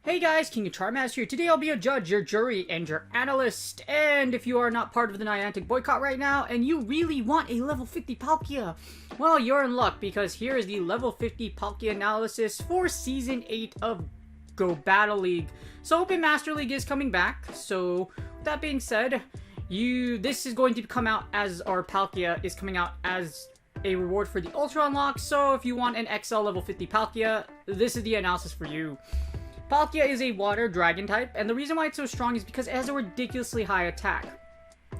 Hey guys, King of Charmaster here. Today I'll be your judge, your jury, and your analyst. And if you are not part of the Niantic boycott right now, and you really want a level 50 Palkia, well, you're in luck, because here is the level 50 Palkia analysis for Season 8 of Go Battle League. So Open Master League is coming back, so with that being said, this is going to come out as, our Palkia is coming out as a reward for the Ultra Unlock, so if you want an XL level 50 Palkia, this is the analysis for you. Palkia is a water dragon type, and the reason why it's so strong is because it has a ridiculously high attack.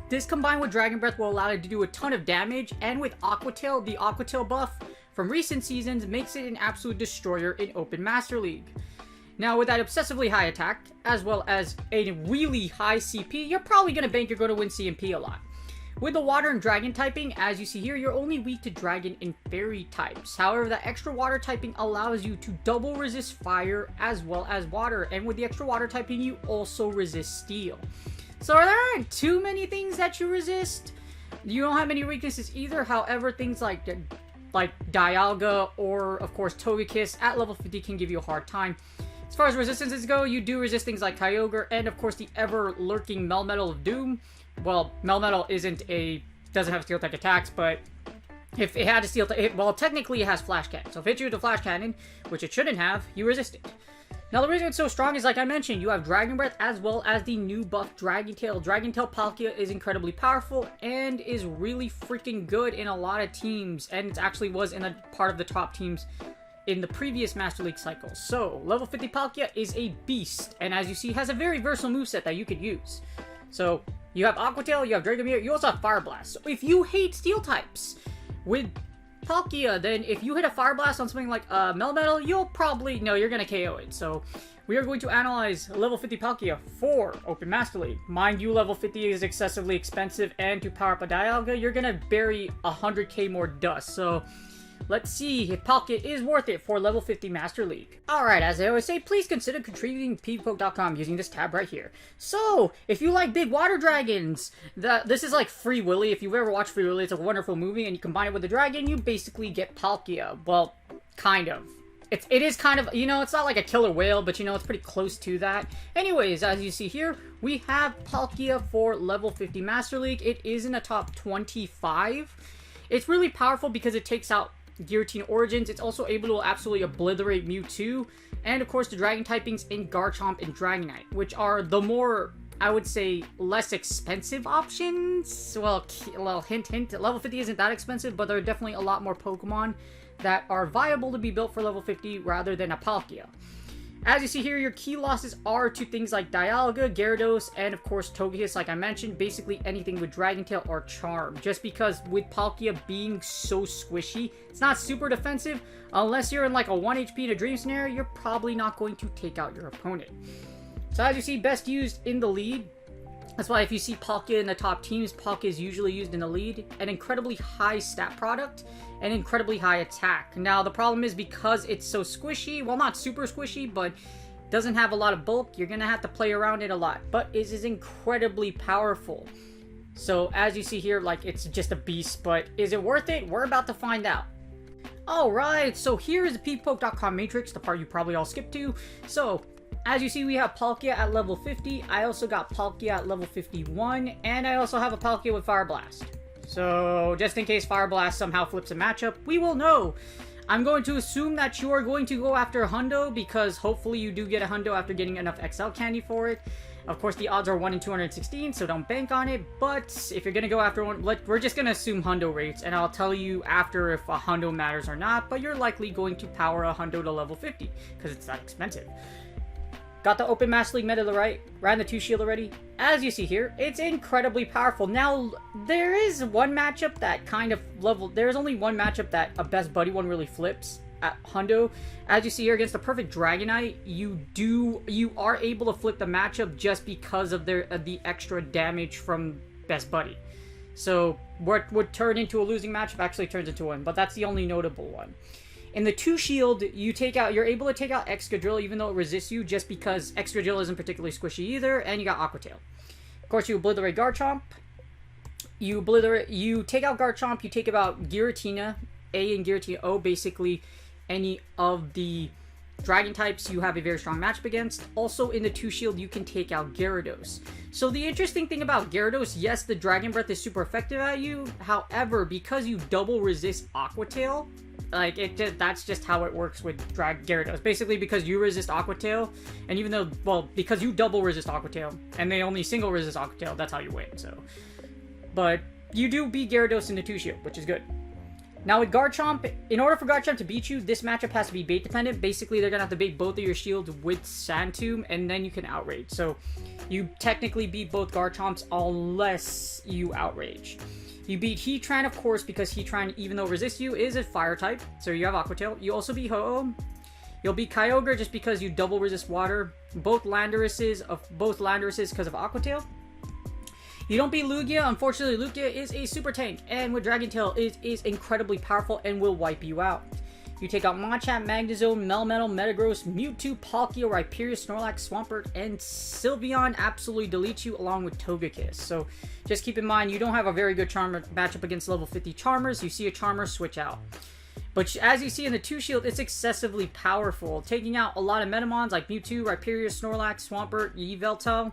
This combined with Dragon Breath will allow it to do a ton of damage, and with Aqua Tail, the Aqua Tail buff from recent seasons makes it an absolute destroyer in Open Master League. Now with that obsessively high attack, as well as a really high CP, you're probably going to bank you're going to win CMP a lot. With the water and dragon typing, as you see here, you're only weak to dragon and fairy types. However, that extra water typing allows you to double resist fire as well as water. And with the extra water typing, you also resist steel. So there aren't too many things that you resist. You don't have many weaknesses either. However, things like Dialga or, of course, Togekiss at level 50 can give you a hard time. As far as resistances go, you do resist things like Kyogre and, of course, the ever-lurking Melmetal of Doom. Well, Melmetal doesn't have steel type attacks, but if it had a steel type, well, technically it has Flash Cannon. So if it hits you with a Flash Cannon, which it shouldn't have, you resist it. Now the reason it's so strong is, like I mentioned, you have Dragon Breath as well as the new buff Dragon Tail. Dragon Tail Palkia is incredibly powerful and is really freaking good in a lot of teams, and it actually was in a part of the top teams in the previous Master League cycle. So, level 50 Palkia is a beast, and as you see, has a very versatile moveset that you could use. So, you have Aqua Tail, you have Dragon Mirror, you also have Fire Blast. So if you hate steel types with Palkia, then if you hit a Fire Blast on something like Melmetal, you'll probably, no, you're going to KO it. So we are going to analyze level 50 Palkia for Open Master League. Mind you, level 50 is excessively expensive, and to power up a Dialga, you're going to bury 100k more dust. So let's see if Palkia is worth it for level 50 Master League. Alright, as I always say, please consider contributing to PvPoke.com using this tab right here. So, if you like big water dragons, this is like Free Willy. If you've ever watched Free Willy, it's a wonderful movie, and you combine it with a dragon, you basically get Palkia. Well, kind of. It is kind of, you know, it's not like a killer whale, but you know, it's pretty close to that. Anyways, as you see here, we have Palkia for level 50 Master League. It is in the top 25. It's really powerful because it takes out Giratina Origins. It's also able to absolutely obliterate Mewtwo, and of course the dragon typings in Garchomp and Dragonite, which are the more, I would say, less expensive options. Well, hint hint, level 50 isn't that expensive, but there are definitely a lot more Pokemon that are viable to be built for level 50 rather than a Palkia. As you see here, your key losses are to things like Dialga, Gyarados, and of course Togekiss, like I mentioned, basically anything with Dragon Tail or Charm. Just because with Palkia being so squishy, it's not super defensive. Unless you're in like a 1 HP in a dream scenario, you're probably not going to take out your opponent. So as you see, best used in the lead. That's why if you see Palkia in the top teams, Palkia is usually used in the lead. An incredibly high stat product and incredibly high attack. Now the problem is, because it's so squishy, well, not super squishy, but doesn't have a lot of bulk, you're gonna have to play around it a lot. But it is incredibly powerful. So as you see here, like, it's just a beast, but is it worth it? We're about to find out. Alright, so here is the PvPoke.com matrix, the part you probably all skipped to. So as you see, we have Palkia at level 50. I also got Palkia at level 51. And I also have a Palkia with Fire Blast. So, just in case Fire Blast somehow flips a matchup, we will know. I'm going to assume that you are going to go after a Hundo, because hopefully you do get a Hundo after getting enough XL candy for it. Of course, the odds are 1 in 216, so don't bank on it. But if you're going to go after one, we're just going to assume Hundo rates. And I'll tell you after if a Hundo matters or not. But you're likely going to power a Hundo to level 50, because it's that expensive. Got the Open Master League meta to the right, ran the 2 shield already. As you see here, it's incredibly powerful. Now, there is one matchup that kind of there's only one matchup that a Best Buddy one really flips at Hundo. As you see here, against the perfect Dragonite, you are able to flip the matchup just because of the extra damage from Best Buddy. So what would turn into a losing matchup actually turns into one, but that's the only notable one. In the 2 shield, you're able to take out Excadrill even though it resists you, just because Excadrill isn't particularly squishy either, and you got Aqua Tail. Of course, you obliterate Garchomp. You take out Garchomp, you take out Giratina A and Giratina O, basically any of the Dragon types you have a very strong matchup against. Also, in the 2 shield, you can take out Gyarados. So the interesting thing about Gyarados, yes, the Dragon Breath is super effective at you. However, because you double resist Aqua Tail, that's just how it works with Gyarados. Basically, because you resist Aqua Tail, and even though, well, because you double resist Aqua Tail, and they only single resist Aqua Tail, that's how you win, so. But you do beat Gyarados in the 2 shield, which is good. Now with Garchomp, in order for Garchomp to beat you, this matchup has to be bait dependent. Basically, they're going to have to bait both of your shields with Sand Tomb, and then you can outrage. So you technically beat both Garchomps unless you outrage. You beat Heatran, of course, because Heatran, even though it resists you, is a fire type. So you have Aqua Tail. You also beat Ho-Oh. You'll beat Kyogre just because you double resist water. Both Landorus's because of Aqua Tail. You don't beat Lugia. Unfortunately, Lugia is a super tank, and with Dragon Tail, it is incredibly powerful and will wipe you out. You take out Machamp, Magnezone, Melmetal, Metagross, Mewtwo, Palkia, Rhyperior, Snorlax, Swampert, and Sylveon absolutely deletes you along with Togekiss. So just keep in mind, you don't have a very good Charmer matchup against level 50 Charmers. You see a Charmer, switch out. But as you see in the 2 shield, it's excessively powerful, taking out a lot of Metamons like Mewtwo, Rhyperior, Snorlax, Swampert, Yveltal.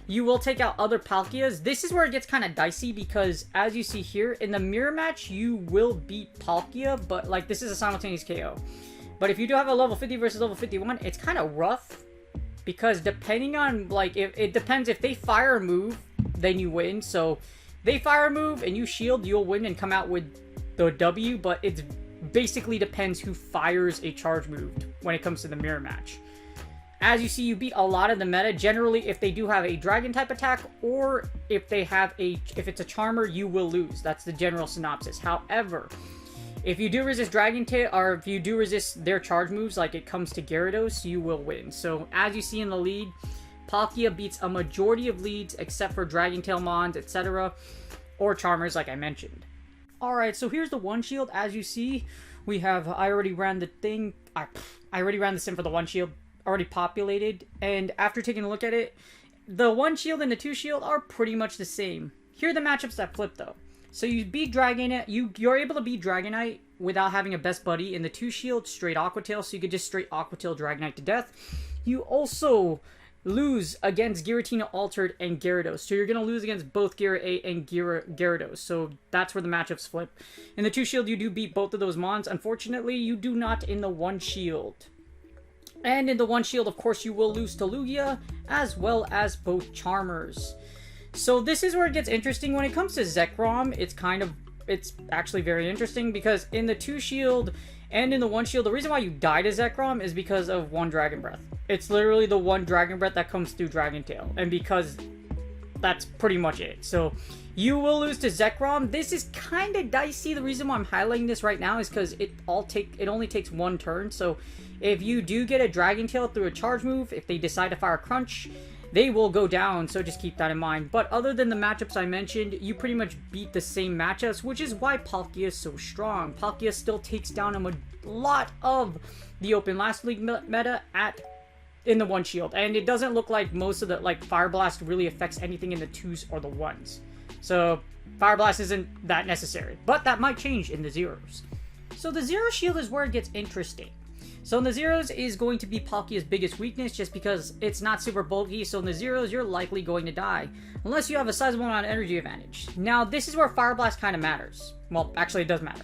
You will take out other Palkias. This is where it gets kind of dicey because, as you see here, in the mirror match, you will beat Palkia, but like this is a simultaneous KO. But if you do have a level 50 versus level 51, it's kind of rough because depending on, like, it depends if they fire a move, then you win. So they fire a move and you shield, you'll win and come out with the W, but it's basically depends who fires a charge move when it comes to the mirror match. As you see, you beat a lot of the meta. Generally, if they do have a dragon type attack, or if it's a charmer, you will lose. That's the general synopsis. However, if you do resist Dragon Tail, or if you do resist their charge moves, like it comes to Gyarados, you will win. So, as you see in the lead, Palkia beats a majority of leads, except for Dragon Tail Mons, etc., or Charmers, like I mentioned. Alright, so here's the 1 shield. As you see, we have, I already ran the thing, I already ran the sim for the 1 shield, already populated, and after taking a look at it, the 1 shield and the 2 shield are pretty much the same. Here are the matchups that flip, though. So you beat Dragonite, you're able to beat Dragonite without having a best buddy in the 2 shield, straight Aqua Tail, so you could just straight Aqua Tail Dragonite to death. You also lose against Giratina Altered and Gyarados, so you're going to lose against both Gyara A and Gyarados, so that's where the matchups flip. In the 2 shield, you do beat both of those Mons. Unfortunately, you do not in the 1 shield. And in the 1 shield, of course, you will lose to Lugia, as well as both Charmers. So this is where it gets interesting. When it comes to Zekrom, it's actually very interesting, because in the 2 shield and in the 1 shield, the reason why you die to Zekrom is because of 1 Dragon Breath. It's literally the 1 Dragon Breath that comes through Dragon Tail, and because that's pretty much it. So you will lose to Zekrom. This is kind of dicey. The reason why I'm highlighting this right now is because it only takes 1 turn. So if you do get a Dragon Tail through a charge move, if they decide to fire Crunch, they will go down, so just keep that in mind. But other than the matchups I mentioned, you pretty much beat the same matchups, which is why Palkia is so strong. Palkia still takes down a lot of the Open Last League meta in the 1 shield, and it doesn't look like most of the, like, Fire Blast really affects anything in the 2s or the 1s. So Fire Blast isn't that necessary, but that might change in the 0s. So the 0 shield is where it gets interesting. So in the 0s is going to be Palkia's biggest weakness, just because it's not super bulky. So in the 0s, you're likely going to die, unless you have a sizable amount of energy advantage. Now, this is where Fire Blast kind of matters. Well, actually, it does matter.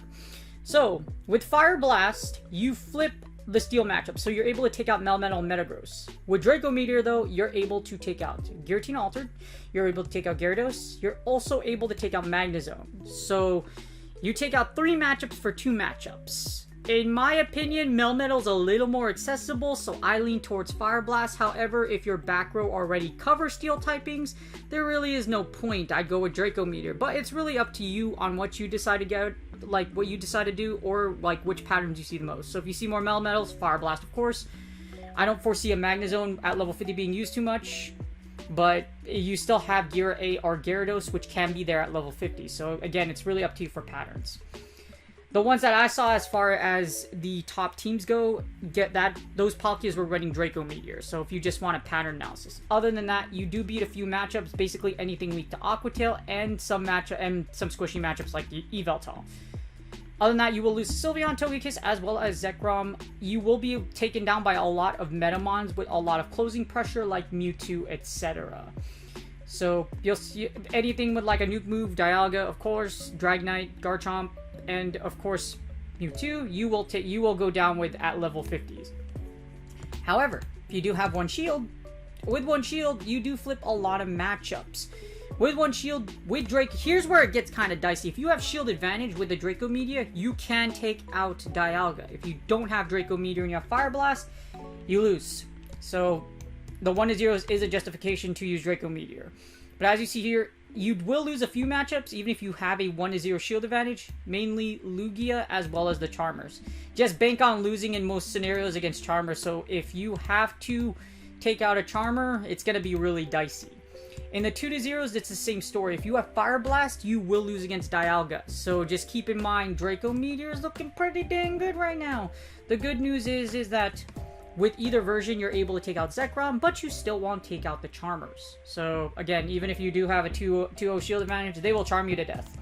So with Fire Blast, you flip the Steel matchup, so you're able to take out Melmetal and Metagross. With Draco Meteor, though, you're able to take out Giratina Altered, you're able to take out Gyarados, you're also able to take out Magnezone. So you take out 3 matchups for 2 matchups. In my opinion, Melmetal's a little more accessible, so I lean towards Fire Blast. However, if your back row already covers Steel typings, there really is no point. I'd go with Draco Meteor, but it's really up to you on what you decide to get, like what you decide to do, or like which patterns you see the most. So if you see more Melmetals, Fire Blast, of course. I don't foresee a Magnezone at level 50 being used too much, but you still have Gyara A or Gyarados, which can be there at level 50. So again, it's really up to you for patterns. The ones that I saw as far as the top teams go, those Palkias were running Draco Meteor. So if you just want a pattern analysis. Other than that, you do beat a few matchups, basically anything weak to Aqua Tail, and some squishy matchups like Yveltal. Other than that, you will lose Sylveon, Togekiss, as well as Zekrom. You will be taken down by a lot of Metamons with a lot of closing pressure like Mewtwo, etc. So you'll see anything with like a nuke move, Dialga, of course, Dragonite, Garchomp, and of course Mewtwo, you will go down with at level 50s. However, if you do have one shield, with one shield, you do flip a lot of matchups. With one shield, with Drake, here's where it gets kind of dicey. If you have shield advantage with the Draco Meteor, you can take out Dialga. If you don't have Draco Meteor and you have Fire Blast, you lose. So the 1-0 is a justification to use Draco Meteor. But as you see here, you will lose a few matchups even if you have a 1-0 shield advantage, mainly Lugia as well as the Charmers. Just bank on losing in most scenarios against Charmers, so if you have to take out a Charmer, it's going to be really dicey. In the 2-0s, it's the same story. If you have Fire Blast, you will lose against Dialga. So just keep in mind, Draco Meteor is looking pretty dang good right now. The good news is that with either version, you're able to take out Zekrom, but you still won't take out the Charmers. So again, even if you do have a 2-0 shield advantage, they will charm you to death.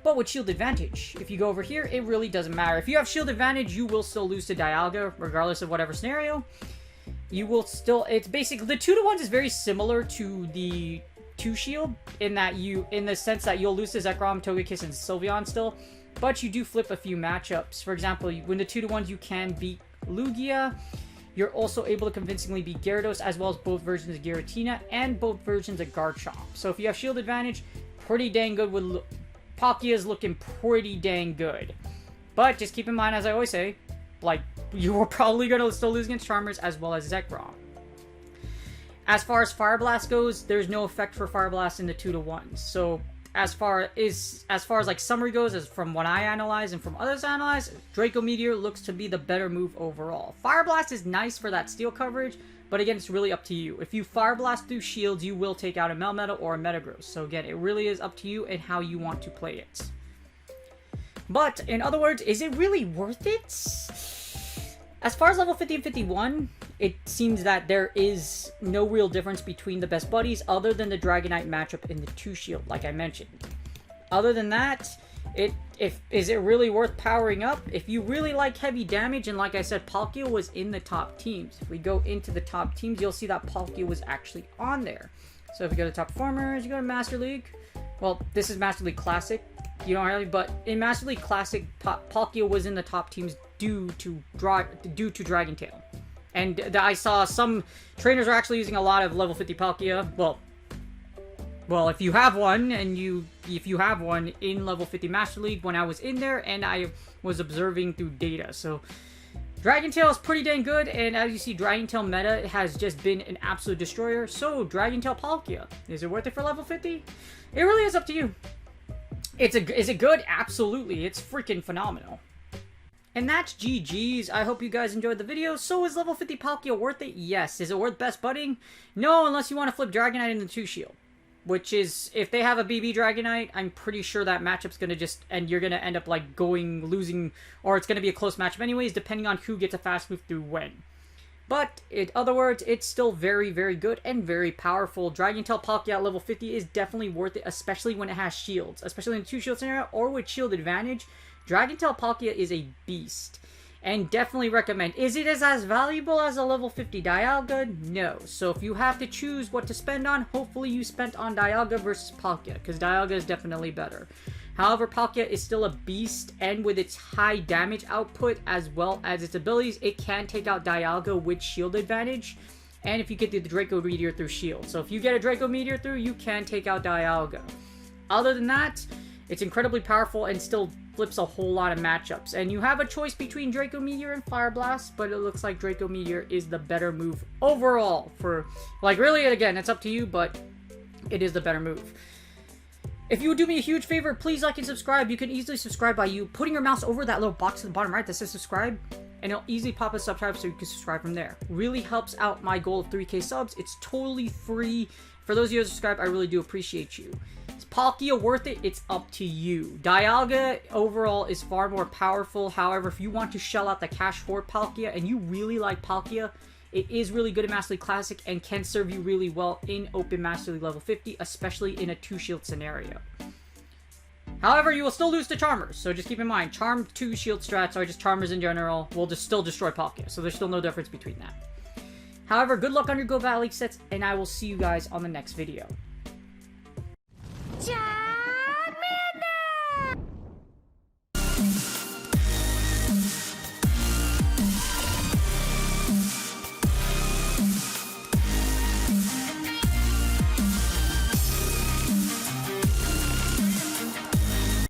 But with shield advantage, if you go over here, it really doesn't matter. If you have shield advantage, you will still lose to Dialga, regardless of whatever scenario. You will still, it's basically, the 2-1s is very similar to the 2 shield in the sense that you'll lose to Zekrom, Togekiss, and Sylveon still, but you do flip a few matchups. For example, when the 2-1s, you can beat Lugia. You're also able to convincingly beat Gyarados, as well as both versions of Giratina and both versions of Garchomp. So if you have shield advantage, pretty dang good with Palkia is looking pretty dang good. But just keep in mind, as I always say, like, you are probably going to still lose against Charmers as well as Zekrom. As far as Fire Blast goes, there's no effect for Fire Blast in the 2-1s. So as far as like summary goes, as from what I analyze and from others analyze, Draco Meteor looks to be the better move overall. Fire Blast is nice for that steel coverage, but again, it's really up to you. If you Fire Blast through shields, you will take out a Melmetal or a Metagross. So again, it really is up to you and how you want to play it. But in other words, is it really worth it? As far as level 50 and 51, it seems that there is no real difference between the best buddies other than the Dragonite matchup in the 2 shield, like I mentioned. Other than that, is it really worth powering up? If you really like heavy damage, and like I said, Palkia was in the top teams. If we go into the top teams, you'll see that Palkia was actually on there. So if you go to top performers, you go to Master League. Well, this is Master League Classic. You don't really, but in Master League Classic, Palkia was in the top teams due to Dragon Tail. And I saw some trainers are actually using a lot of level 50 Palkia. Well, if you have one, and if you have one in level 50 Master League, when I was in there, and I was observing through data. So Dragon Tail is pretty dang good, and as you see, Dragon Tail meta has just been an absolute destroyer. So Dragon Tail Palkia, is it worth it for level 50? It really is up to you. Is it good? Absolutely. It's freaking phenomenal. And that's GG's. I hope you guys enjoyed the video. So is level 50 Palkia worth it? Yes. Is it worth best budding? No, unless you want to flip Dragonite into 2 shield. Which is, if they have a BB Dragonite, I'm pretty sure that matchup's going to just, and you're going to end up like losing, or it's going to be a close matchup anyways, depending on who gets a fast move through when. But, in other words, it's still very, very good and very powerful. Dragon Tail Palkia at level 50 is definitely worth it, especially when it has shields. Especially in the 2 shield scenario, or with shield advantage. Dragon Tail Palkia is a beast. And definitely recommend. Is it as valuable as a level 50 Dialga? No. So if you have to choose what to spend on, hopefully you spent on Dialga versus Palkia, because Dialga is definitely better. However, Palkia is still a beast, and with its high damage output as well as its abilities, it can take out Dialga with shield advantage, and if you get the Draco Meteor through shield. So if you get a Draco Meteor through, you can take out Dialga. Other than that, it's incredibly powerful and still flips a whole lot of matchups. And you have a choice between Draco Meteor and Fire Blast, but it looks like Draco Meteor is the better move overall. For, like, really, again, it's up to you, but it is the better move. If you would do me a huge favor, please like and subscribe. You can easily subscribe by you putting your mouse over that little box at the bottom right that says subscribe, and it'll easily pop a subscribe so you can subscribe from there. Really helps out my goal of 3K subs. It's totally free. For those of you who subscribe, I really do appreciate you. Palkia worth it? It's up to you. Dialga overall is far more powerful. However, if you want to shell out the cash for Palkia and you really like Palkia, it is really good at Master League Classic and can serve you really well in Open Master League level 50, especially in a 2-shield scenario. However, you will still lose to Charmers, so just keep in mind, Charm 2 shield strats, or just Charmers in general, will just still destroy Palkia, so there's still no difference between that. However, good luck on your Go Battle League sets, and I will see you guys on the next video.